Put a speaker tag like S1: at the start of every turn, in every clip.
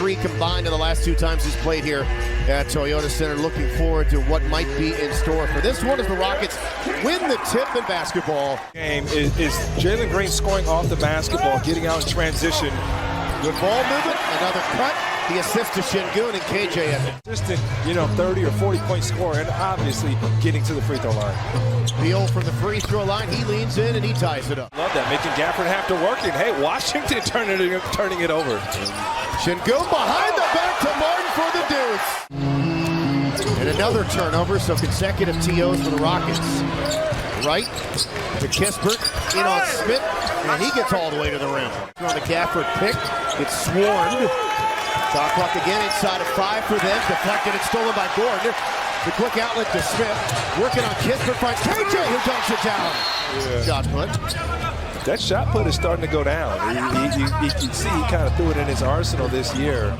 S1: 3 combined in the last 2 times he's played here at Toyota Center. Looking forward to what might be in store for this one as the Rockets win the tip in basketball.
S2: Game is Jalen Green scoring off the basketball, getting out in transition.
S1: Good ball movement, another cut. The assist to Şengün and KJ Edmonds.
S2: Consistent, 30 or 40-point score, and obviously getting to the free throw line.
S1: Beal from the free throw line, he leans in and he ties it up.
S2: Love that, making Gafford have to work it. Hey, Washington turning it over.
S1: Şengün behind the back to Martin for the deuce. And another turnover, so consecutive TOs for the Rockets. Right to Kispert, in on Smith, and he gets all the way to the rim. On the Gafford pick, gets swarmed. Shot clock again inside of 5 for them. Deflected and stolen by Gordon. The quick outlet to Smith. Working on Kispert, finds KJ who dunks it down. Yeah. Shot put.
S2: That shot put is starting to go down. You can see he kind of threw it in his arsenal this year.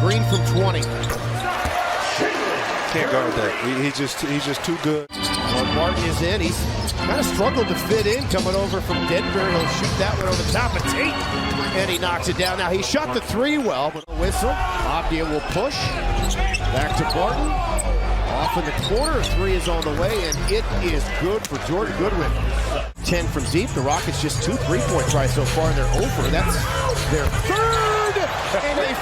S1: Green from 20.
S2: Can't guard that. He's just too good.
S1: Martin is in. He's kind of struggled to fit in coming over from Denver. He'll shoot that one over the top of Tate. And he knocks it down. Now he shot the 3 well, but a whistle. Avdija will push. Back to Barton. Off in the corner. 3 is on the way, and it is good for Jordan Goodwin. 10 from deep. The Rockets just 2 3-point tries so far, and they're over. That's their 3rd, and a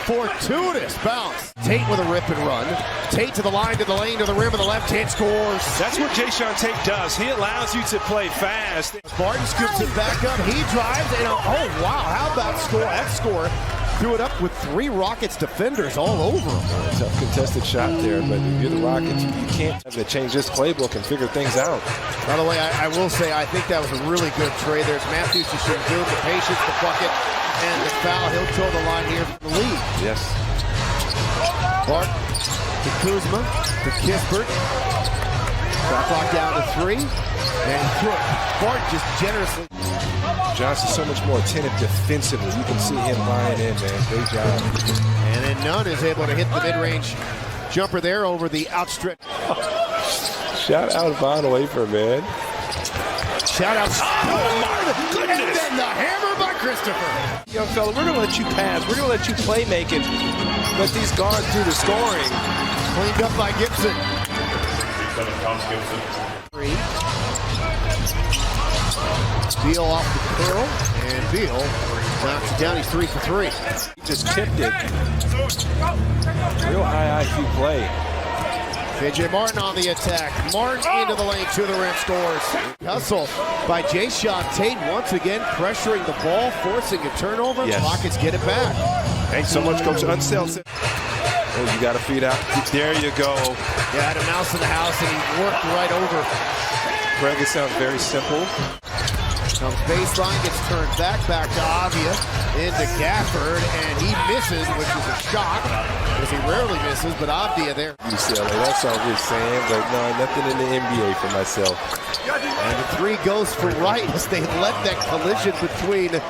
S1: fortuitous bounce. Tate with a rip and run. Tate to the line, to the lane, to the rim of the left hand, scores.
S2: That's what Jae'Sean Tate does. He allows you to play fast.
S1: Barton scoops it back up. He drives, and oh wow, how about that score? Threw it up with 3 Rockets defenders all over him.
S2: Tough contested shot there, but if you're the Rockets, you can't have to change this playbook and figure things out.
S1: By the way, I will say I think that was a really good trade. There's Matthews to Şengün, the patience, the bucket, and the foul. He'll toe the line here for the lead.
S2: Yes.
S1: Bart to Kuzma, to Kispert. Shot clock down to 3, and he threw it. Bart just generously.
S2: Johnson's so much more attentive defensively. You can see him lying in, man. Great job.
S1: And then Nunn is able to hit the mid-range jumper there over the outstretched.
S2: Shout out Von Wafer, man.
S1: Shout out. Oh my goodness! And then the hammer by Christopher.
S2: Young fella, we're going to let you pass. We're going to let you play making. Let these guards do the scoring.
S1: Cleaned up by Gibson. 3. Beal off the curl, and Beal knocks it down. He's 3 for 3.
S2: He just tipped it. Real high IQ play.
S1: KJ Martin on the attack. Martin into the lane, to the rim, scores. Hustle by Jae'Sean Tate once again pressuring the ball, forcing a turnover.
S2: Yes.
S1: Rockets get it back.
S2: Thanks so much, Coach Unseld. Oh, you got to feed out. There you go.
S1: Yeah, had a mouse in the house, and he worked right over.
S2: Greg, it sounds very simple.
S1: Comes baseline, gets turned back to Avdija, into Gafford, and he misses, which is a shock, because he rarely misses, but Avdija there.
S2: UCLA, that's all we're saying, but no, nothing in the NBA for myself.
S1: And the 3 goes for Wright as they let that collision between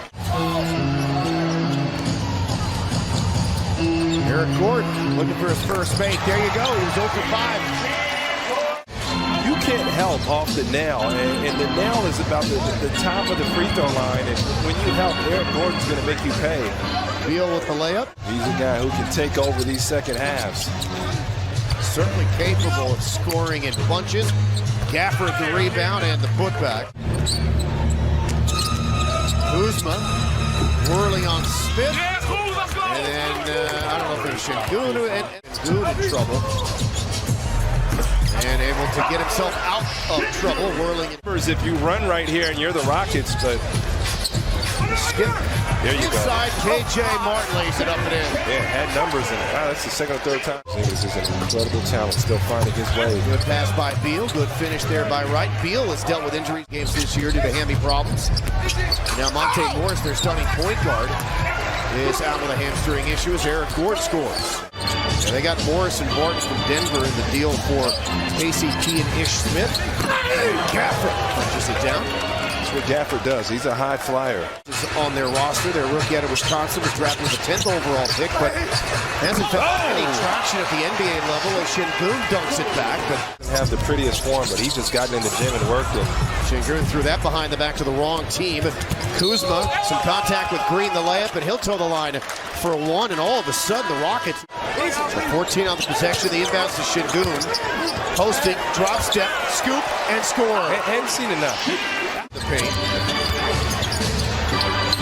S1: Eric Gordon looking for his first make. There you go, he was 0 for 5.
S2: You can't help off the nail, and the nail is about the top of the free throw line, and when you help, Eric Gordon's going to make you pay.
S1: Beal with the layup.
S2: He's a guy who can take over these second halves.
S1: Certainly capable of scoring in bunches. Gafford the rebound and the putback. Kuzma whirling on Smith. And then, I don't know if it was Şengün and in trouble. And able to get himself out of trouble, whirling.
S2: If you run right here and you're the Rockets, but
S1: skip.
S2: There you go.
S1: Inside, KJ Martin lays it up and in.
S2: Yeah, had numbers in it. Wow, that's the second or third time. This is an incredible talent, still finding his way.
S1: Good pass by Beal, good finish there by Wright. Beal has dealt with injury games this year due to hammy problems. Now Monte Morris, their starting point guard, is out with a hamstring issue as Eric Gordon scores. And they got Morris and Barton from Denver in the deal for ACT and Ish Smith. Gafford punches it down.
S2: what Gafford does. He's a high flyer.
S1: On their roster, their rookie out of Wisconsin was drafted with the 10th overall pick, but hasn't found any traction at the NBA level as Sengun dunks it back. But
S2: Doesn't have the prettiest form, but he's just gotten in the gym and worked it.
S1: Sengun threw that behind the back to the wrong team. Kuzma, some contact with Green, the layup, and he'll toe the line for a one, and all of a sudden the Rockets, 14 on the possession, the inbounds to Sengun, posting, drop step, scoop, and score.
S2: Hadn't seen enough.
S1: The paint.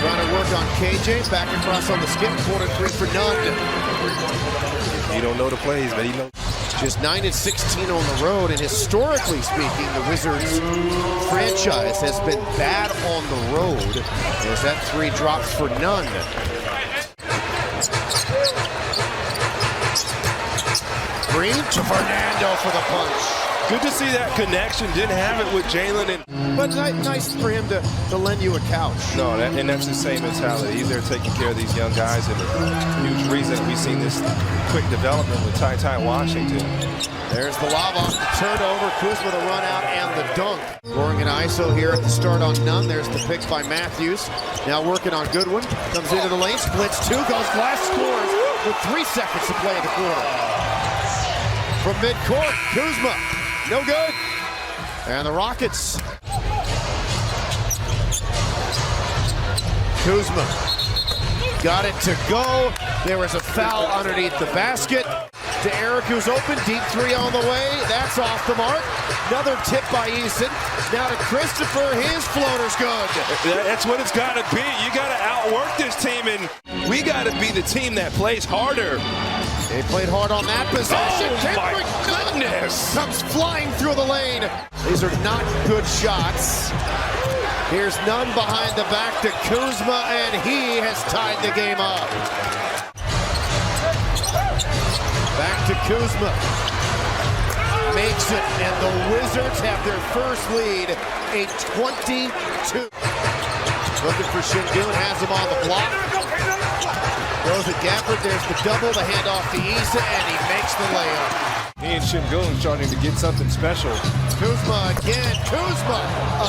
S1: Trying to work on KJ, back across on the skip, corner three for Nunn.
S2: He don't know the plays, but he knows.
S1: Just 9-16 on the road, and historically speaking, the Wizards franchise has been bad on the road as that three drops for Nunn. Green to Fernando for the punch.
S2: Good to see that connection. Didn't have it with Jalen.
S1: But nice for him to lend you a couch.
S2: No, and that's the same mentality. He's there taking care of these young guys, and a huge reason we've seen this quick development with Ty Washington.
S1: There's the lob off the turnover. Kuzma the run out and the dunk. Scoring an ISO here at the start on Nunn. There's the pick by Matthews. Now working on Goodwin. Comes into the lane, splits two, goes glass, scores with 3 seconds to play in the quarter. From midcourt, Kuzma, no good. And the Rockets. Kuzma got it to go. There was a foul underneath the basket. To Eric, who's open, deep three on the way. That's off the mark. Another tip by Eason. Now to Christopher, his floater's good.
S2: That's what it's got to be. You got to outwork this team, and we got to be the team that plays harder.
S1: They played hard on that possession.
S2: Oh, my goodness.
S1: Comes flying through the lane. These are not good shots. Here's Nunn behind the back to Kuzma, and he has tied the game up. Back to Kuzma. Makes it, and the Wizards have their first lead, a 22. Looking for Sengun, has him on the block. Goes at Gafford, there's the double, the handoff to Issa, and he makes the layup.
S2: He and Sengun starting to get something special.
S1: Kuzma again, Kuzma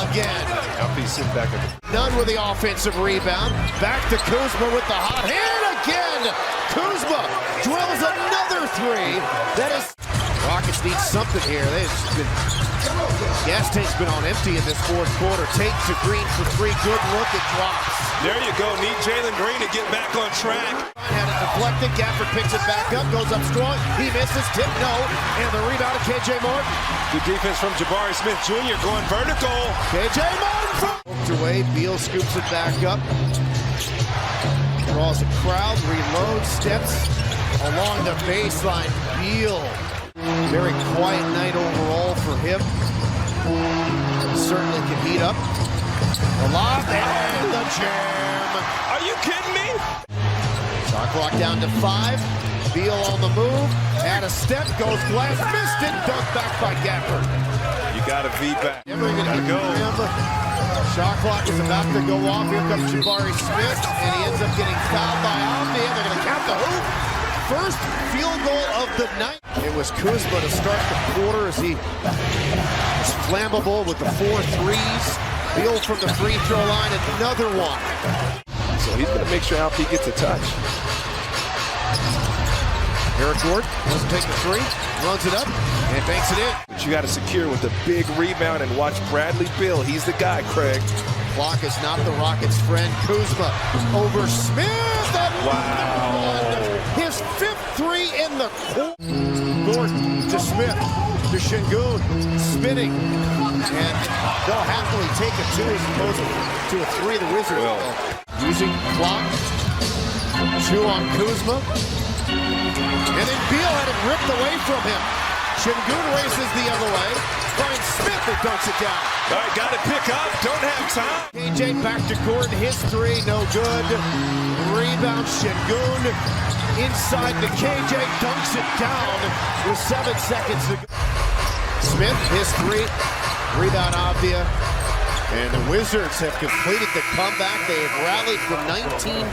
S1: again.
S2: Now he's sitting back at the...
S1: Nunn with the offensive rebound. Back to Kuzma with the hot hand again. Kuzma drills another three. That is... Rockets need something here. Gas tank's been on empty in this fourth quarter. Tate to Green for three. Good look, it drops.
S2: There you go. Need Jalen Green to get back on track.
S1: Had it deflected. Gafford picks it back up. Goes up strong. He misses. Tip no. And the rebound to KJ Martin.
S2: Good defense from Jabari Smith Jr. going vertical.
S1: KJ Martin poked away. Beal scoops it back up. Draws a crowd. Reloads. Steps along the baseline. Beal. Very quiet night overall for him. Certainly can heat up. The lob and the jam.
S2: Are you kidding me?
S1: Shot clock down to 5. Beal on the move. Add a step. Goes glass. Missed it. Dunked back by Gafford.
S2: You got to feed back.
S1: Never even hit
S2: go.
S1: him. Shot clock is about to go off. Here comes Jabari Smith. And he ends up getting fouled by Avdija. They're going to count the hoop. First field goal of the night. It was Kuzma to start the quarter as he was flammable with the 4 threes. Beal from the free throw line, another one.
S2: So he's going to make sure Alpi gets a touch.
S1: Eric Gordon doesn't take the three, runs it up, and banks it in.
S2: But you got to secure with a big rebound and watch Bradley Beal. He's the guy, Craig.
S1: Clock is not the Rockets' friend. Kuzma over Smith.
S2: Wow.
S1: His 5th three in the quarter. Gordon to Smith to Sengun, spinning. And they'll happily take a 2 as opposed to a 3. The Wizards will. Using clock. 2 on Kuzma. And then Beal had it ripped away from him. Sengun races the other way. Finds Smith and dunks it down.
S2: All right, got to pick up. Don't have time.
S1: KJ back to Gordon. His 3, no good. Rebound, Sengun. Inside to KJ, dunks it down with 7 seconds to go. Smith, his 3. Rebound, Avdija. And the Wizards have completed the comeback. They have rallied from 19